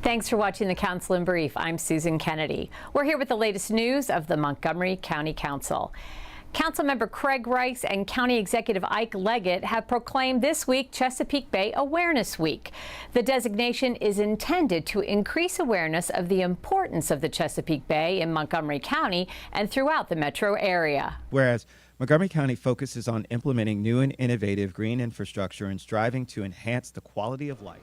Thanks for watching the Council in Brief. I'm Susan Kennedy. We're here with the latest news of the Montgomery County Council. Councilmember Craig Rice and County Executive Ike Leggett have proclaimed this week Chesapeake Bay Awareness Week. The designation is intended to increase awareness of the importance of the Chesapeake Bay in Montgomery County and throughout the metro area. Whereas Montgomery County focuses on implementing new and innovative green infrastructure and striving to enhance the quality of life.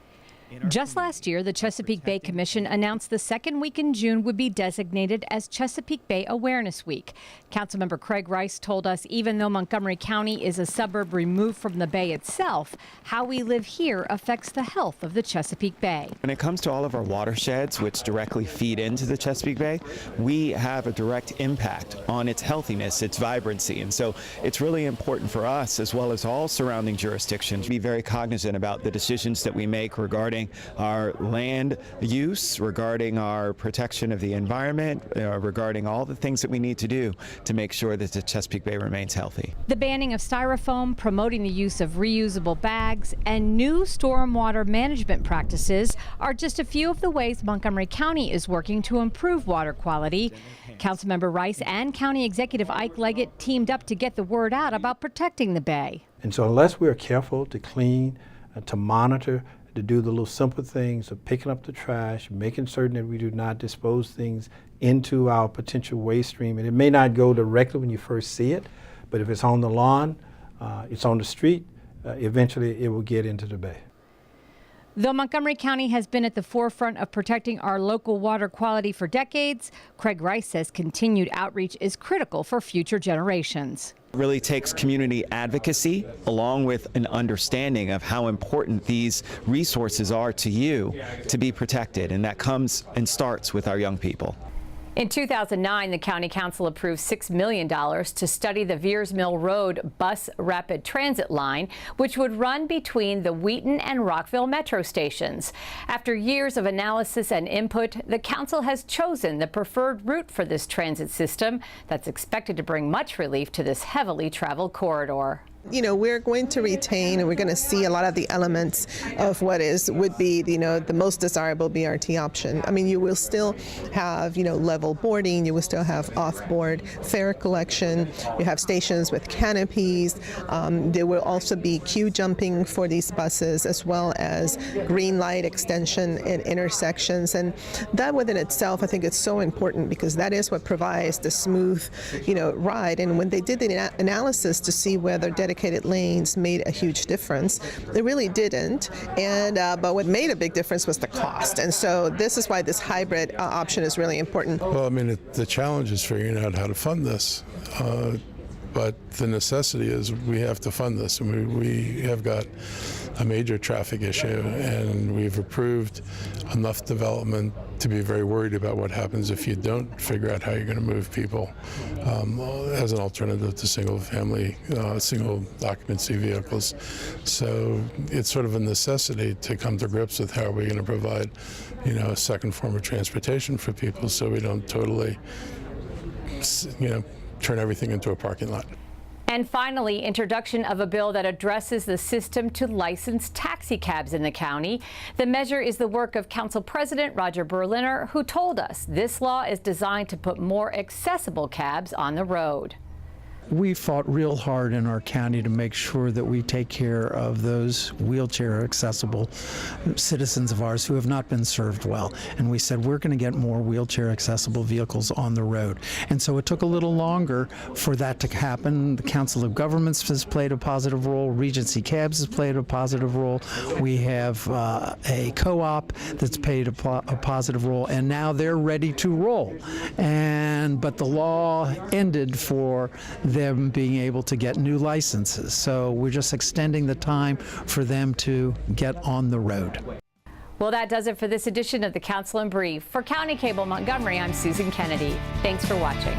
Just last year, the Chesapeake Bay Commission announced the second week in June would be designated as Chesapeake Bay Awareness Week. Councilmember Craig Rice told us even though Montgomery County is a suburb removed from the bay itself, how we live here affects the health of the Chesapeake Bay. When it comes to all of our watersheds, which directly feed into the Chesapeake Bay, we have a direct impact on its healthiness, its vibrancy. And so it's really important for us, as well as all surrounding jurisdictions, to be very cognizant about the decisions that we make regarding our land use, regarding our protection of the environment, regarding all the things that we need to do to make sure that the Chesapeake Bay remains healthy. The banning of styrofoam, promoting the use of reusable bags, and new stormwater management practices are just a few of the ways Montgomery County is working to improve water quality. Councilmember Rice and County Executive Ike Leggett teamed up to get the word out about protecting the bay. And so unless we're careful to clean, to monitor, to do the little simple things of picking up the trash, making certain that we do not dispose things into our potential waste stream. And it may not go directly when you first see it, but if it's on the lawn, it's on the street, eventually it will get into the bay. Though Montgomery County has been at the forefront of protecting our local water quality for decades, Craig Rice says continued outreach is critical for future generations. It really takes community advocacy along with an understanding of how important these resources are to you to be protected, and that comes and starts with our young people. In 2009, the County Council approved $6 million to study the Veirs Mill Road bus rapid transit line, which would run between the Wheaton and Rockville metro stations. After years of analysis and input, the Council has chosen the preferred route for this transit system that's expected to bring much relief to this heavily traveled corridor. You know, we're going to retain and we're going to see a lot of the elements of what would be, the most desirable BRT option. I mean, you will still have, level boarding, you will still have off-board fare collection, you have stations with canopies, there will also be queue jumping for these buses, as well as green light extension in intersections. And that within itself, I think it's so important because that is what provides the smooth, ride. And when they did the analysis to see whether dedicated lanes made a huge difference, it really didn't. And but what made a big difference was the cost. And so this is why this hybrid option is really important. Well, I mean, the challenge is figuring out how to fund this. But the necessity is we have to fund this, and we have got a major traffic issue, and we've approved enough development to be very worried about what happens if you don't figure out how you're going to move people as an alternative to single-family, single occupancy vehicles. So it's sort of a necessity to come to grips with how are we going to provide, a second form of transportation for people so we don't totally, turn everything into a parking lot. And finally, introduction of a bill that addresses the system to license taxicabs in the county. The measure is the work of Council President Roger Berliner, who told us this law is designed to put more accessible cabs on the road. We fought real hard in our county to make sure that we take care of those wheelchair accessible citizens of ours who have not been served well. And we said we're going to get more wheelchair accessible vehicles on the road. And so it took a little longer for that to happen. The Council of Governments has played a positive role. Regency Cabs has played a positive role. We have a co-op that's played a positive role, and now they're ready to roll. But the law ended for them being able to get new licenses. So we're just extending the time for them to get on the road. Well, that does it for this edition of the Council in Brief. For County Cable Montgomery, I'm Susan Kennedy. Thanks for watching.